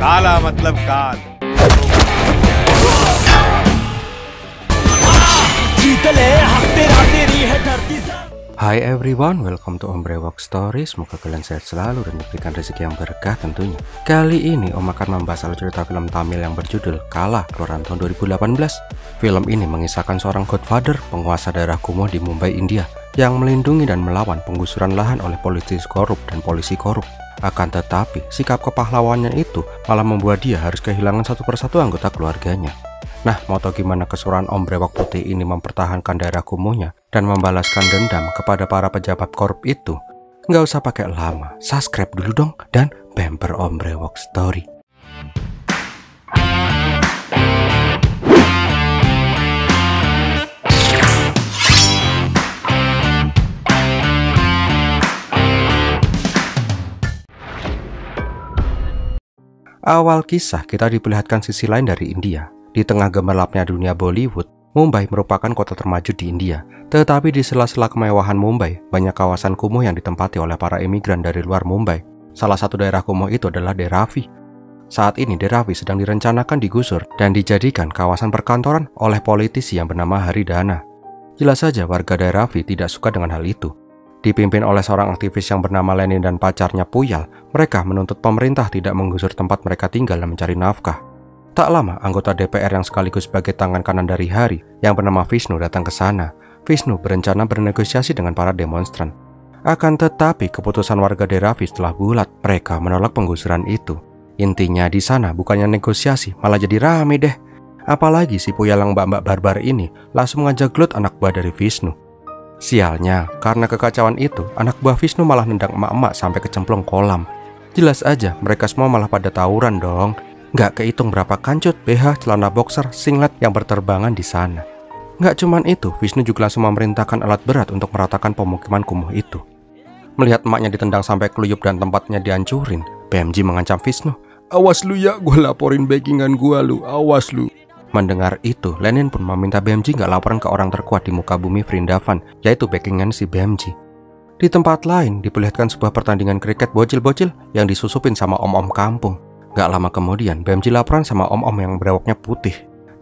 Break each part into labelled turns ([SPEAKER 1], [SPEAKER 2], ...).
[SPEAKER 1] काला मतलब काल।
[SPEAKER 2] Hi everyone, welcome to Om Brewok Story. Semoga kalian sehat selalu dan diberikan rezeki yang berkah tentunya. Kali ini Om akan membahas alur cerita film Tamil yang berjudul Kala, keluaran tahun 2018. Film ini mengisahkan seorang godfather, penguasa daerah kumuh di Mumbai, India, yang melindungi dan melawan penggusuran lahan oleh politisi korup dan polisi korup. Akan tetapi, sikap kepahlawannya itu malah membuat dia harus kehilangan satu persatu anggota keluarganya. Nah, mau tau gimana kesuruhan Om Brewok Putih ini mempertahankan daerah kumuhnya dan membalaskan dendam kepada para pejabat korup itu? Nggak usah pakai lama, subscribe dulu dong dan bemper Om Brewok Story. Awal kisah kita diperlihatkan sisi lain dari India. Di tengah gemerlapnya dunia Bollywood, Mumbai merupakan kota termaju di India. Tetapi di sela-sela kemewahan Mumbai, banyak kawasan kumuh yang ditempati oleh para imigran dari luar Mumbai. Salah satu daerah kumuh itu adalah Dharavi. Saat ini Dharavi sedang direncanakan digusur dan dijadikan kawasan perkantoran oleh politisi yang bernama Haridana. Jelas saja warga Dharavi tidak suka dengan hal itu. Dipimpin oleh seorang aktivis yang bernama Lenin dan pacarnya Puyal, mereka menuntut pemerintah tidak menggusur tempat mereka tinggal dan mencari nafkah. Tak lama, anggota DPR yang sekaligus sebagai tangan kanan dari Hari, yang bernama Vishnu, datang ke sana. Vishnu berencana bernegosiasi dengan para demonstran. Akan tetapi, keputusan warga Dharavi setelah bulat, mereka menolak penggusuran itu. Intinya di sana bukannya negosiasi, malah jadi rame deh. Apalagi si Puyalang mbak-mbak barbar ini langsung mengajak gelut anak buah dari Vishnu. Sialnya, karena kekacauan itu, anak buah Vishnu malah nendang emak-emak sampai kecemplung kolam. Jelas aja, mereka semua malah pada tawuran dong. Nggak kehitung berapa kancut, BH, celana boxer, singlet yang berterbangan di sana. Nggak cuman itu, Vishnu juga langsung memerintahkan alat berat untuk meratakan pemukiman kumuh itu. Melihat emaknya ditendang sampai keluyup dan tempatnya dihancurin, BMG mengancam Vishnu. "Awas lu ya, gue laporin backingan gue lu, awas lu." Mendengar itu, Lenin pun meminta BMG nggak laporan ke orang terkuat di muka bumi Vrindavan, yaitu backingan si BMG. Di tempat lain, diperlihatkan sebuah pertandingan kriket bocil-bocil yang disusupin sama om-om kampung. Gak lama kemudian, BMG laporan sama om-om yang berewoknya putih.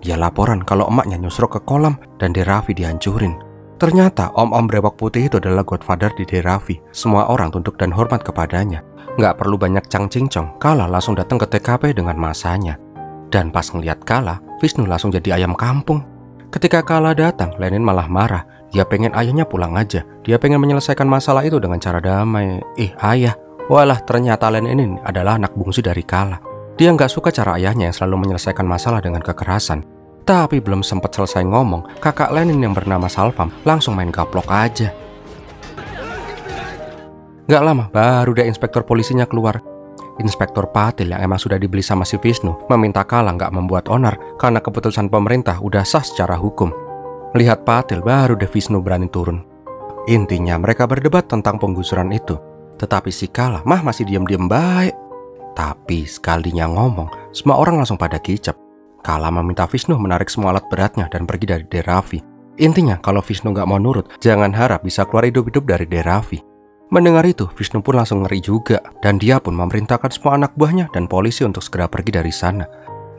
[SPEAKER 2] Dia laporan kalau emaknya nyusruk ke kolam dan Dharavi dihancurin. Ternyata om-om berewok putih itu adalah godfather di Dharavi. Semua orang tunduk dan hormat kepadanya. Gak perlu banyak cang-cincong, Kala langsung datang ke TKP dengan masanya. Dan pas ngeliat Kala, Vishnu langsung jadi ayam kampung. Ketika Kala datang, Lenin malah marah. Dia pengen ayahnya pulang aja. Dia pengen menyelesaikan masalah itu dengan cara damai. Ayah. Walah, ternyata Lenin ini adalah anak bungsu dari Kala. Dia nggak suka cara ayahnya yang selalu menyelesaikan masalah dengan kekerasan. Tapi belum sempat selesai ngomong, kakak Lenin yang bernama Salvam langsung main gaplok aja. Nggak lama, baru deh inspektur polisinya keluar. Inspektur Patil yang emang sudah dibeli sama si Vishnu meminta Kala nggak membuat onar karena keputusan pemerintah udah sah secara hukum. Lihat Patil, baru deh Vishnu berani turun. Intinya mereka berdebat tentang penggusuran itu. Tetapi si Kala masih diam-diam baik. Tapi sekalinya ngomong, semua orang langsung pada kicap. Kala meminta Vishnu menarik semua alat beratnya dan pergi dari Dharavi. Intinya kalau Vishnu nggak mau nurut, jangan harap bisa keluar hidup-hidup dari Dharavi. Mendengar itu, Vishnu pun langsung ngeri juga. Dan dia pun memerintahkan semua anak buahnya dan polisi untuk segera pergi dari sana.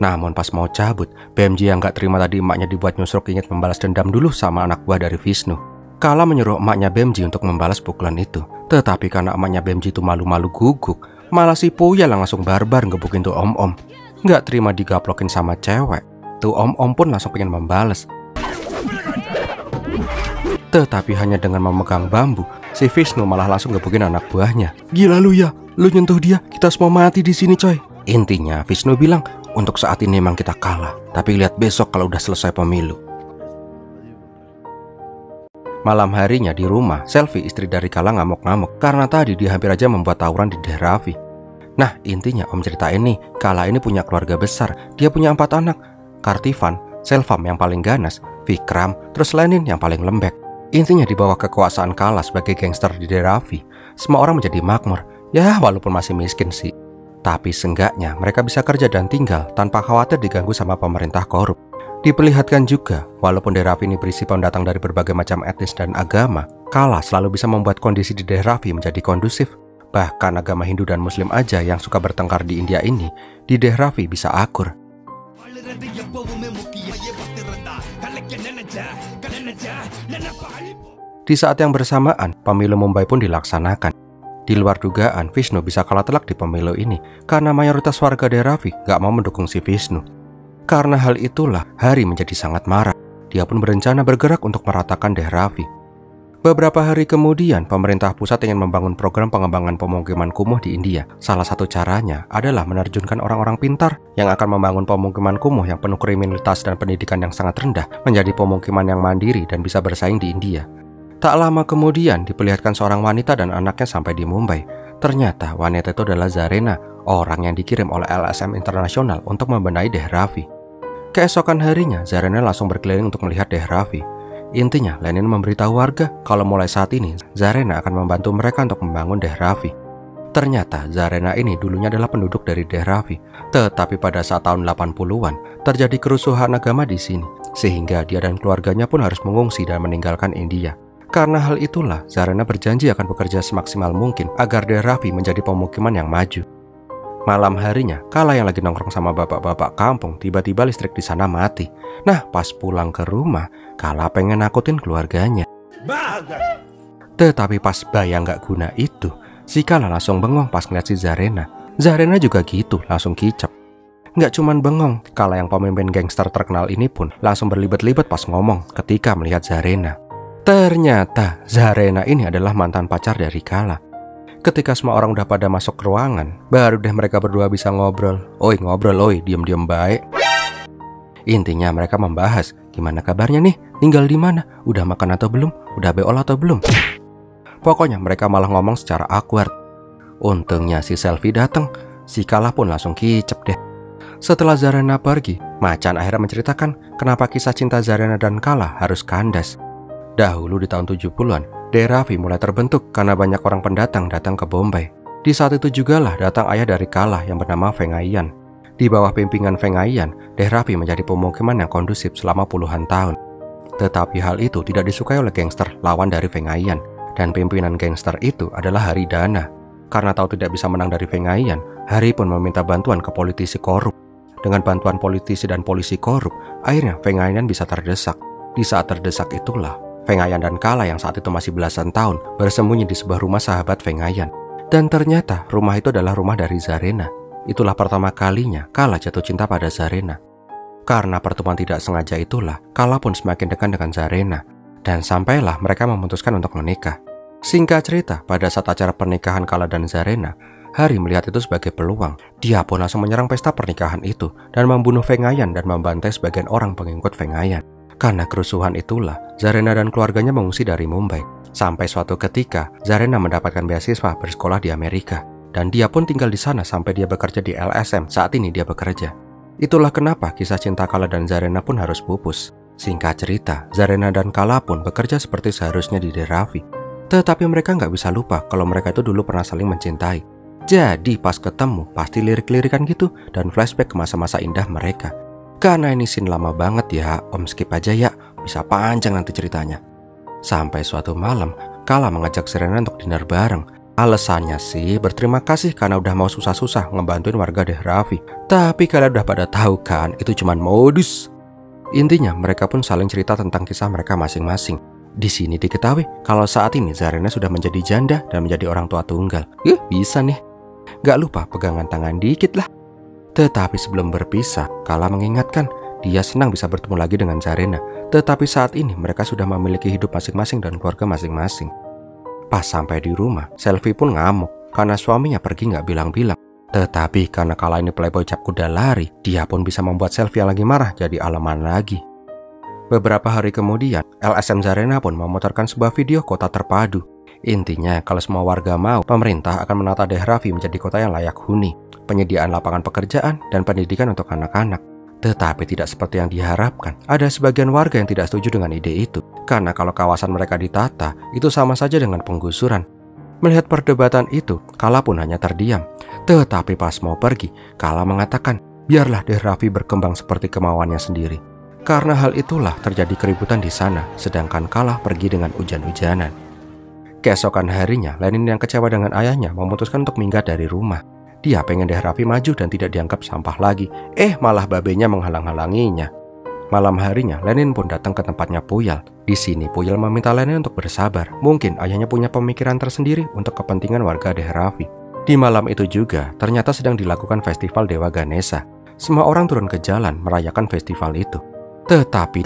[SPEAKER 2] Namun pas mau cabut, BMG yang nggak terima tadi emaknya dibuat nyusruk ingin membalas dendam dulu sama anak buah dari Vishnu. Kala menyuruh emaknya BMG untuk membalas pukulan itu. Tetapi karena emaknya BMG itu malu-malu guguk, malah si Puyal langsung barbar ngebukin tuh om-om. Nggak terima digaplokin sama cewek, tuh om-om pun langsung pengen membalas. Tetapi hanya dengan memegang bambu, si Vishnu malah langsung ngebukin anak buahnya. "Gila lu ya, lu nyentuh dia, kita semua mati di sini coy." Intinya Vishnu bilang, untuk saat ini memang kita kalah, tapi lihat besok kalau udah selesai pemilu. Malam harinya di rumah, Selvi istri dari Kala ngamuk-ngamuk karena tadi dia hampir aja membuat tawuran di Dharavi. Nah, intinya om cerita ini, Kala ini punya keluarga besar. Dia punya 4 anak, Kartivan, Selvam yang paling ganas, Vikram, terus Lenin yang paling lembek. Intinya di bawah kekuasaan Kala sebagai gangster di Dharavi, semua orang menjadi makmur. Ya, walaupun masih miskin sih. Tapi seenggaknya mereka bisa kerja dan tinggal tanpa khawatir diganggu sama pemerintah korup. Diperlihatkan juga, walaupun Dharavi ini berisi pendatang dari berbagai macam etnis dan agama, Kala selalu bisa membuat kondisi di Dharavi menjadi kondusif. Bahkan agama Hindu dan Muslim aja yang suka bertengkar di India ini, di Dharavi bisa akur. Di saat yang bersamaan, pemilu Mumbai pun dilaksanakan. Di luar dugaan, Vishnu bisa kalah telak di pemilu ini karena mayoritas warga Dharavi gak mau mendukung si Vishnu. Karena hal itulah, Hari menjadi sangat marah. Dia pun berencana bergerak untuk meratakan Dharavi. Beberapa hari kemudian, pemerintah pusat ingin membangun program pengembangan pemukiman kumuh di India. Salah satu caranya adalah menerjunkan orang-orang pintar yang akan membangun pemukiman kumuh yang penuh kriminalitas dan pendidikan yang sangat rendah menjadi pemukiman yang mandiri dan bisa bersaing di India. Tak lama kemudian diperlihatkan seorang wanita dan anaknya sampai di Mumbai. Ternyata wanita itu adalah Zarina, orang yang dikirim oleh LSM Internasional untuk membenahi Dharavi. Keesokan harinya, Zarina langsung berkeliling untuk melihat Dharavi. Intinya, Lenin memberitahu warga kalau mulai saat ini Zarina akan membantu mereka untuk membangun Dharavi. Ternyata Zarina ini dulunya adalah penduduk dari Dharavi, tetapi pada saat tahun 80-an terjadi kerusuhan agama di sini, sehingga dia dan keluarganya pun harus mengungsi dan meninggalkan India. Karena hal itulah, Zarina berjanji akan bekerja semaksimal mungkin agar Dharavi menjadi pemukiman yang maju. Malam harinya, Kala yang lagi nongkrong sama bapak-bapak kampung, tiba-tiba listrik di sana mati. Nah, pas pulang ke rumah, Kala pengen nakutin keluarganya. Tetapi pas bayang gak guna itu, si Kala langsung bengong pas ngeliat si Zarina. Zarina juga gitu, langsung kicap. Gak cuman bengong, Kala yang pemimpin gangster terkenal ini pun langsung berlibet-libet pas ngomong ketika melihat Zarina. Ternyata Zarina ini adalah mantan pacar dari Kala. Ketika semua orang udah pada masuk ke ruangan, baru deh mereka berdua bisa ngobrol. Ngobrol, diem-diem baik. Intinya mereka membahas, gimana kabarnya nih, tinggal di mana, udah makan atau belum, udah beol atau belum. Pokoknya mereka malah ngomong secara awkward. Untungnya si Selvi datang, si Kala pun langsung kicep deh. Setelah Zarina pergi, Macan akhirnya menceritakan kenapa kisah cinta Zarina dan Kala harus kandas. Dahulu di tahun 70-an, Dharavi mulai terbentuk karena banyak orang pendatang datang ke Bombay. Di saat itu jugalah datang ayah dari Kala yang bernama Vengaian. Di bawah pimpinan Vengaian, Dharavi menjadi pemukiman yang kondusif selama puluhan tahun. Tetapi hal itu tidak disukai oleh gangster lawan dari Vengaian, dan pimpinan gangster itu adalah Haridana. Karena tahu tidak bisa menang dari Vengaian, Hari pun meminta bantuan ke politisi korup. Dengan bantuan politisi dan polisi korup, akhirnya Vengaian bisa terdesak. Di saat terdesak itulah, Vengaian dan Kala yang saat itu masih belasan tahun bersembunyi di sebuah rumah sahabat Vengaian. Dan ternyata rumah itu adalah rumah dari Zarina. Itulah pertama kalinya Kala jatuh cinta pada Zarina. Karena pertemuan tidak sengaja itulah, Kala pun semakin dekat dengan Zarina. Dan sampailah mereka memutuskan untuk menikah. Singkat cerita, pada saat acara pernikahan Kala dan Zarina, Hari melihat itu sebagai peluang. Dia pun langsung menyerang pesta pernikahan itu dan membunuh Vengaian dan membantai sebagian orang pengikut Vengaian. Karena kerusuhan itulah, Zarina dan keluarganya mengungsi dari Mumbai. Sampai suatu ketika, Zarina mendapatkan beasiswa bersekolah di Amerika. Dan dia pun tinggal di sana sampai dia bekerja di LSM. Saat ini dia bekerja. Itulah kenapa kisah cinta Kala dan Zarina pun harus pupus. Singkat cerita, Zarina dan Kala pun bekerja seperti seharusnya di Dharavi. Tetapi mereka nggak bisa lupa kalau mereka itu dulu pernah saling mencintai. Jadi pas ketemu, pasti lirik-lirikan gitu dan flashback ke masa-masa indah mereka. Karena ini scene lama banget ya, Om skip aja ya, bisa panjang nanti ceritanya. Sampai suatu malam, Kala mengajak Zarina untuk dinner bareng. Alasannya sih berterima kasih karena udah mau susah-susah ngebantuin warga Dharavi. Tapi kalian udah pada tahu kan, itu cuman modus. Intinya mereka pun saling cerita tentang kisah mereka masing-masing. Di sini diketahui kalau saat ini Zarina sudah menjadi janda dan menjadi orang tua tunggal. Bisa nih. Gak lupa pegangan tangan dikit lah. Tetapi sebelum berpisah, Kala mengingatkan dia senang bisa bertemu lagi dengan Zarina. Tetapi saat ini mereka sudah memiliki hidup masing-masing dan keluarga masing-masing. Pas sampai di rumah, Selvi pun ngamuk karena suaminya pergi gak bilang-bilang. Tetapi karena Kala ini playboy cap kuda lari, dia pun bisa membuat Selvi yang lagi marah jadi alaman lagi. Beberapa hari kemudian, LSM Zarina pun memutarkan sebuah video kota terpadu. Intinya, kalau semua warga mau, pemerintah akan menata Dharavi menjadi kota yang layak huni, penyediaan lapangan pekerjaan, dan pendidikan untuk anak-anak. Tetapi tidak seperti yang diharapkan. Ada sebagian warga yang tidak setuju dengan ide itu, karena kalau kawasan mereka ditata, itu sama saja dengan penggusuran. Melihat perdebatan itu, Kala pun hanya terdiam. Tetapi pas mau pergi, Kala mengatakan, biarlah Dharavi berkembang seperti kemauannya sendiri. Karena hal itulah terjadi keributan di sana, sedangkan Kala pergi dengan hujan-hujanan. Keesokan harinya, Lenin yang kecewa dengan ayahnya memutuskan untuk minggat dari rumah. Dia pengen deh Raffi maju dan tidak dianggap sampah lagi. Malah babenya menghalang-halanginya. Malam harinya, Lenin pun datang ke tempatnya Puyal. Di sini, Puyal meminta Lenin untuk bersabar. Mungkin ayahnya punya pemikiran tersendiri untuk kepentingan warga deh Raffi. Di malam itu juga, ternyata sedang dilakukan festival Dewa Ganesha. Semua orang turun ke jalan merayakan festival itu. Tetapi